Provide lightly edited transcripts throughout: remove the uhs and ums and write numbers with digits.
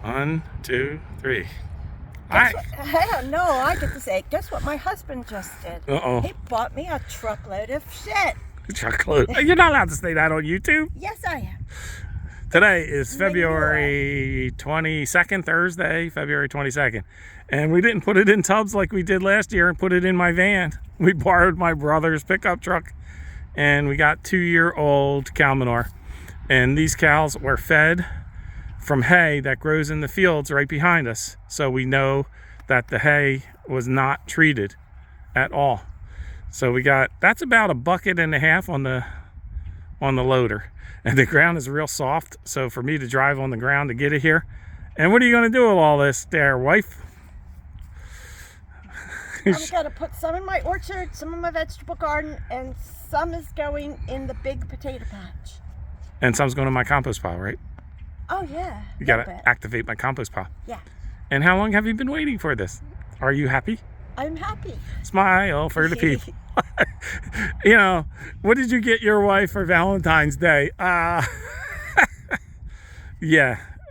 1, 2, 3. I don't know. I get to say, guess what my husband just did? Uh-oh. He bought me a truckload of shit. Chocolate. You're not allowed to say that on YouTube. Yes, I am. Today is February 22nd, Thursday, February 22nd. And we didn't put it in tubs like we did last year and put it in my van. We borrowed my brother's pickup truck and we got 2-year-old cow manure. And these cows were fed from hay that grows in the fields right behind us. So we know that the hay was not treated at all. So we got, that's about 1.5 buckets on the loader. And the ground is real soft. So for me to drive on the ground to get it here. And what are you going to do with all this there, wife? I'm going to put some in my orchard, some in my vegetable garden, and some is going in the big potato patch. And some's going to my compost pile, right? Oh, yeah. You got to activate my compost pile. Yeah. And how long have you been waiting for this? Are you happy? I'm happy. Smile for the people. You know, what did you get your wife for Valentine's Day? Yeah.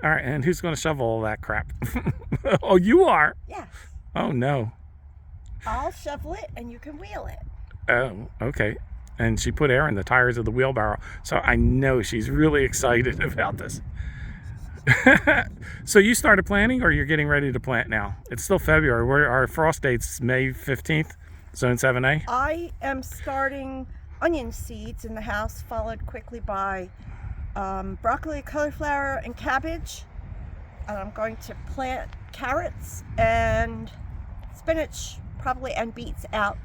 All right. And who's going to shovel all that crap? Oh, you are? Yeah. Oh, no. I'll shovel it and you can wheel it. Oh, okay. And she put air in the tires of the wheelbarrow. So I know she's really excited about this. So you started planting or you're getting ready to plant now? It's still February. Our frost date's May 15th, Zone 7A. I am starting onion seeds in the house, followed quickly by broccoli, cauliflower, and cabbage. And I'm going to plant carrots and spinach, probably, and beets out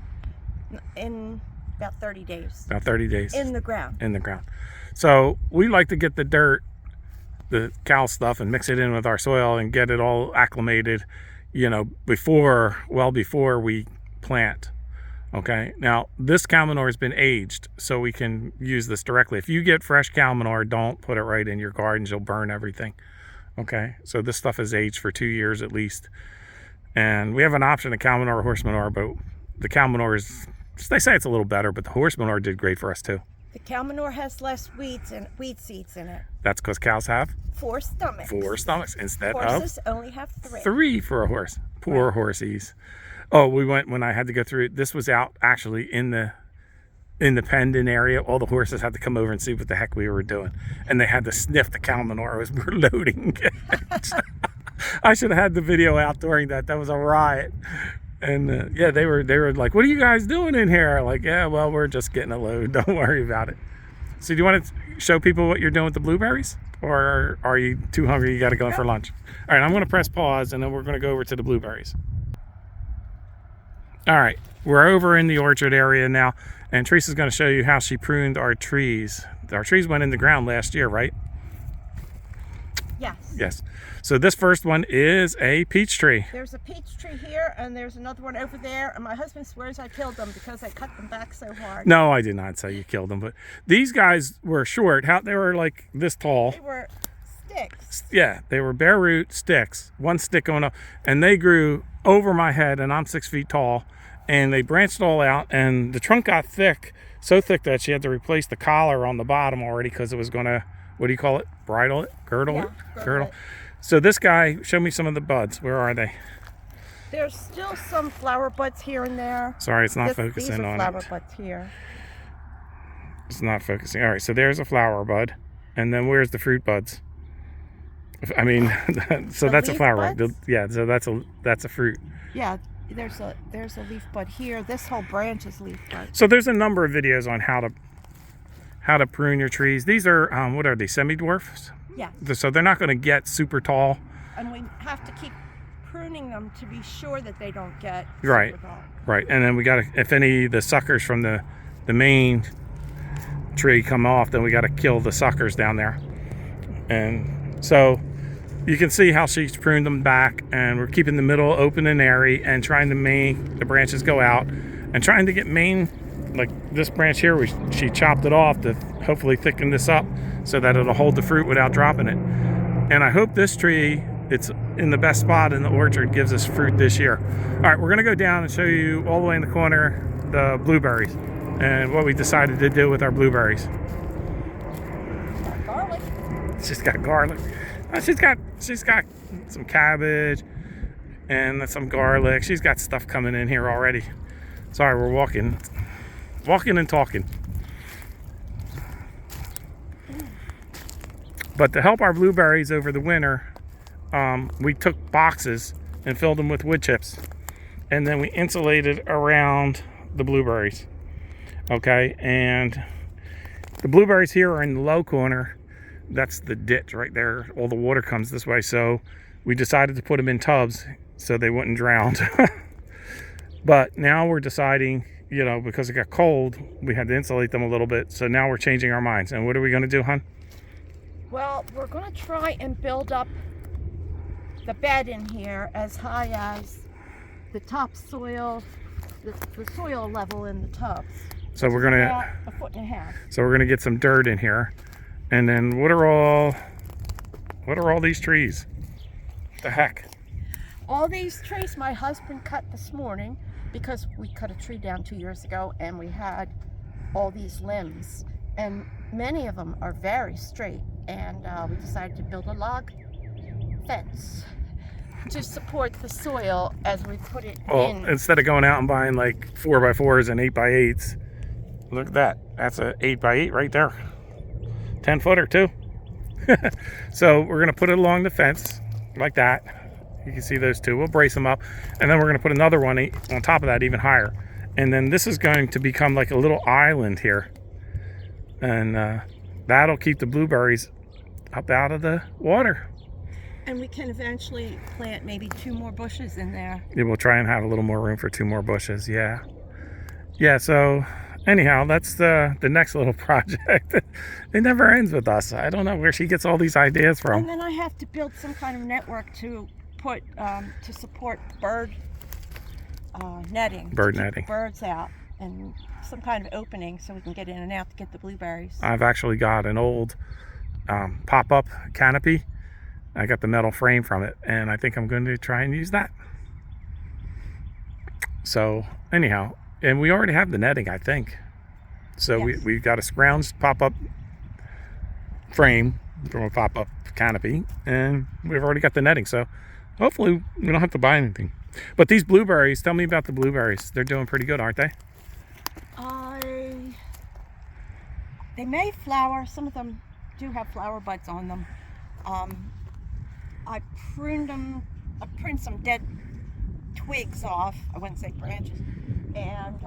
in about 30 days. About 30 days. In the ground. In the ground. So we like to get the dirt, the cow stuff, and mix it in with our soil and get it all acclimated, you know, before we plant. Okay. Now this cow manure has been aged, so we can use this directly. If you get fresh cow manure, don't put it right in your gardens. You'll burn everything. Okay. So this stuff is aged for 2 years at least. And we have an option of cow manure or horse manure, but the cow manure is, they say it's a little better, but the horse manure did great for us too. The cow manure has less weed seeds in it. That's because cows have 4 stomachs. 4 stomachs instead Horses of only have 3. 3 for a horse. Poor horsies. Oh, we went when I had to go through. This was out actually in the pendant area. All the horses had to come over and see what the heck we were doing, and they had to sniff the cow manure as we were loading. I should have had the video out during that. That was a riot. And yeah, they were like, "What are you guys doing in here?" Like, yeah, well, we're just getting a load. Don't worry about it. So, do you want to show people what you're doing with the blueberries, or are you too hungry? You got to go in for lunch. All right, I'm going to press pause, and then we're going to go over to the blueberries. All right, we're over in the orchard area now, and Teresa's going to show you how she pruned our trees. Our trees went in the ground last year, right? Yes. Yes. So this first one is a peach tree. There's a peach tree here, and there's another one over there, and my husband swears I killed them because I cut them back so hard. No, I did not say you killed them, but these guys were short. They were like this tall. They were sticks. Yeah, they were bare root sticks, one stick going up, and they grew over my head, and I'm 6 feet tall, and they branched all out, and the trunk got thick, so thick that she had to replace the collar on the bottom already because it was going to, what do you call it? Bridle it? Girdle it? Girdle. So this guy, show me some of the buds. Where are they? There's still some flower buds here and there. Sorry, it's not focusing on it. These are flower buds here. It's not focusing. All right, so there's a flower bud. And then where's the fruit buds? I mean, so that's a flower bud. Yeah, so that's a fruit. Yeah, there's a leaf bud here. This whole branch is leaf bud. So there's a number of videos on how to prune your trees. These are, what are they, semi-dwarfs? Yeah. So they're not going to get super tall. And we have to keep pruning them to be sure that they don't get right super tall. Right. And then we got to, if any of the suckers from the main tree come off, then we got to kill the suckers down there. And so you can see how she's pruned them back, and we're keeping the middle open and airy and trying to make the branches go out and trying to get main, like this branch here, she chopped it off to hopefully thicken this up so that it'll hold the fruit without dropping it. And I hope this tree, it's in the best spot in the orchard, gives us fruit this year. All right, we're gonna go down and show you all the way in the corner the blueberries and what we decided to do with our blueberries. Garlic. She's got garlic. She's got some cabbage, and some garlic. She's got stuff coming in here already. Sorry, we're walking and talking. But to help our blueberries over the winter, we took boxes and filled them with wood chips, and then we insulated around the blueberries. Okay, and the blueberries here are in the low corner. That's the ditch right there. All the water comes this way, so we decided to put them in tubs so they wouldn't drown. But now we're deciding, because it got cold, we had to insulate them a little bit. So now we're changing our minds. And what are we going to do, hon? Well, we're going to try and build up the bed in here as high as the topsoil, the soil level in the tubs. So we're going to about 1.5 feet. So we're going to get some dirt in here. And then what are all these trees? What the heck? All these trees my husband cut this morning, because we cut a tree down 2 years ago and we had all these limbs, and many of them are very straight, and we decided to build a log fence to support the soil as we put it in. Instead of going out and buying like 4x4s and 8x8s, look at that. That's a 8x8 right there. 10-footer too. So we're going to put it along the fence like that. You can see those two. We'll brace them up, and then we're going to put another one on top of that, even higher. And then this is going to become like a little island here, and that'll keep the blueberries up out of the water. And we can eventually plant maybe 2 more bushes in there. Yeah, we'll try and have a little more room for 2 more bushes. Yeah. So anyhow, that's the next little project. It never ends with us. I don't know where she gets all these ideas from. And then I have to build some kind of network to put to support bird netting. Bird to keep netting. Birds out, and some kind of opening so we can get in and out to get the blueberries. I've actually got an old pop-up canopy. I got the metal frame from it, and I think I'm going to try and use that. So anyhow, and we already have the netting, I think. So yes. we've got a scrounged pop-up frame from a pop-up canopy, and we've already got the netting. So hopefully we don't have to buy anything. But these blueberries, tell me about the blueberries. They're doing pretty good, aren't they? They may flower. Some of them do have flower buds on them. I pruned them. I pruned some dead twigs off. I wouldn't say branches. And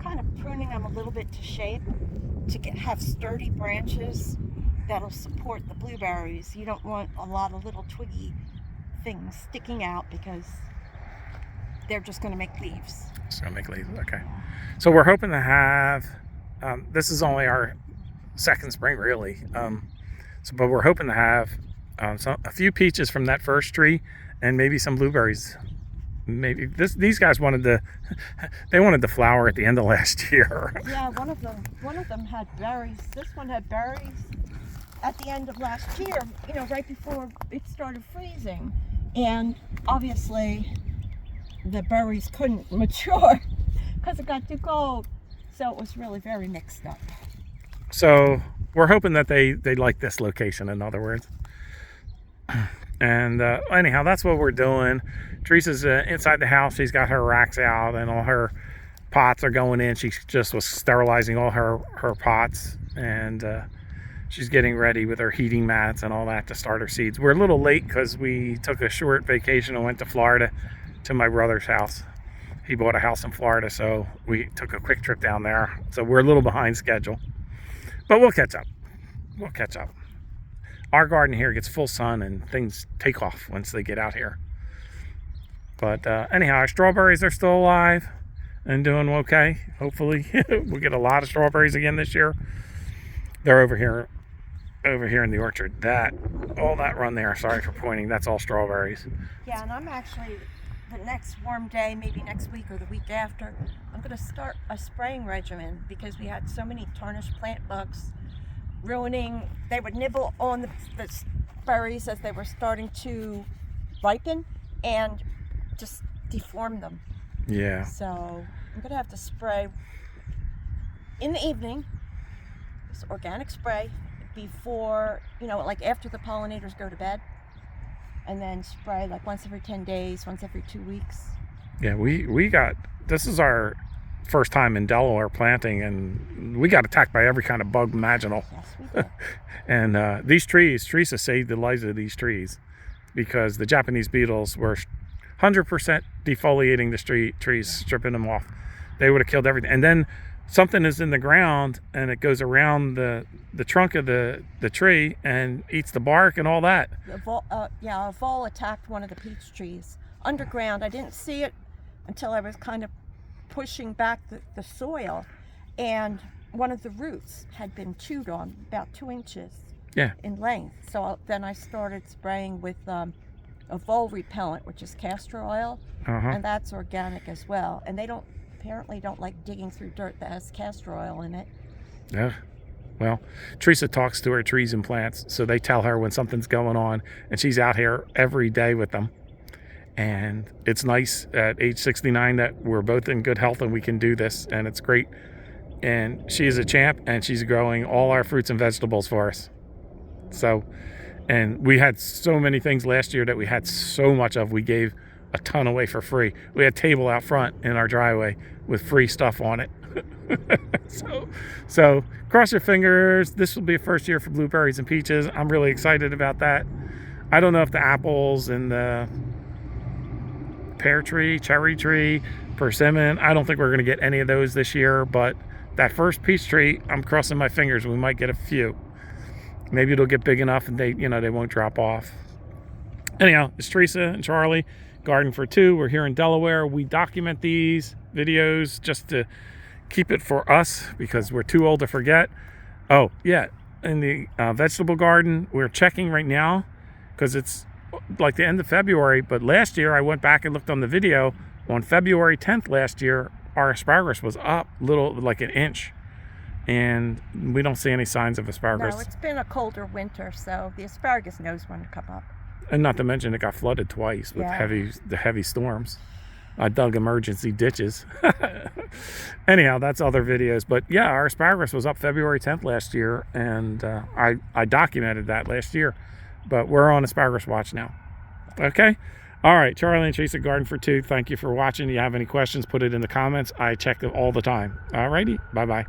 kind of pruning them a little bit to shape to have sturdy branches that'll support the blueberries. You don't want a lot of little twiggy things sticking out because they're just going to make leaves. It's going to make leaves, okay. So we're hoping to have, this is only our second spring really, but we're hoping to have a few peaches from that first tree and maybe some blueberries. Maybe these guys wanted to flower at the end of last year. Yeah, one of them had berries. This one had berries at the end of last year, right before it started freezing. And obviously the berries couldn't mature because it got too cold. So it was really very mixed up. So we're hoping that they like this location, in other words. And anyhow, that's what we're doing. Teresa's inside the house. She's got her racks out and all her pots are going in. She just was sterilizing all her pots, and she's getting ready with her heating mats and all that to start her seeds. We're a little late because we took a short vacation and went to Florida to my brother's house. He bought a house in Florida, so we took a quick trip down there. So we're a little behind schedule, but we'll catch up. Our garden here gets full sun and things take off once they get out here. But anyhow, our strawberries are still alive and doing okay. Hopefully we'll get a lot of strawberries again this year. They're over here in the orchard. All that run there, sorry for pointing, that's all strawberries. Yeah, and I'm actually, the next warm day, maybe next week or the week after, I'm going to start a spraying regimen because we had so many tarnished plant bugs they would nibble on the berries as they were starting to ripen and just deform them. Yeah. So I'm going to have to spray in the evening, this organic spray, before, like after the pollinators go to bed. and then spray like once every 10 days, once every 2 weeks. Yeah, this is our first time in Delaware planting, and we got attacked by every kind of bug imaginable. Yes, we did. And these trees, Teresa saved the lives of these trees because the Japanese beetles were 100% defoliating the trees, stripping them off. They would have killed everything. And then something is in the ground and it goes around the trunk of the tree and eats the bark and all that. A vole attacked one of the peach trees underground. I didn't see it until I was kind of pushing back the soil, and one of the roots had been chewed on about 2 inches in length. So then I started spraying with a vole repellent, which is castor oil, and that's organic as well. And they apparently don't like digging through dirt that has castor oil in it. Yeah. Well, Teresa talks to her trees and plants, so they tell her when something's going on, and she's out here every day with them. And it's nice at age 69 that we're both in good health and we can do this, and it's great. And she is a champ, and she's growing all our fruits and vegetables for us. So, and we had so many things last year that we had so much of, we gave a ton away for free. We had a table out front in our driveway with free stuff on it. So cross your fingers. This will be a first year for blueberries and peaches. I'm really excited about that. I don't know if the apples and the pear tree, cherry tree, persimmon, I don't think we're going to get any of those this year, but that first peach tree, I'm crossing my fingers. We might get a few. Maybe it'll get big enough and they won't drop off. Anyhow, it's Teresa and Charlie, Garden for Two. We're here in Delaware. We document these videos just to keep it for us because we're too old to forget. Oh, yeah, in the vegetable garden, we're checking right now because it's like the end of February, but last year I went back and looked on the video. On February 10th last year, our asparagus was up like an inch, and we don't see any signs of asparagus. No, it's been a colder winter, so the asparagus knows when to come up. And not to mention it got flooded twice with the heavy storms. I dug emergency ditches. Anyhow, that's other videos. But yeah, our asparagus was up February 10th last year, and I documented that last year. But we're on asparagus watch now. Okay? All right, Charlie and Teresa, Garden for Two. Thank you for watching. If you have any questions, put it in the comments. I check them all the time. All righty. Bye-bye.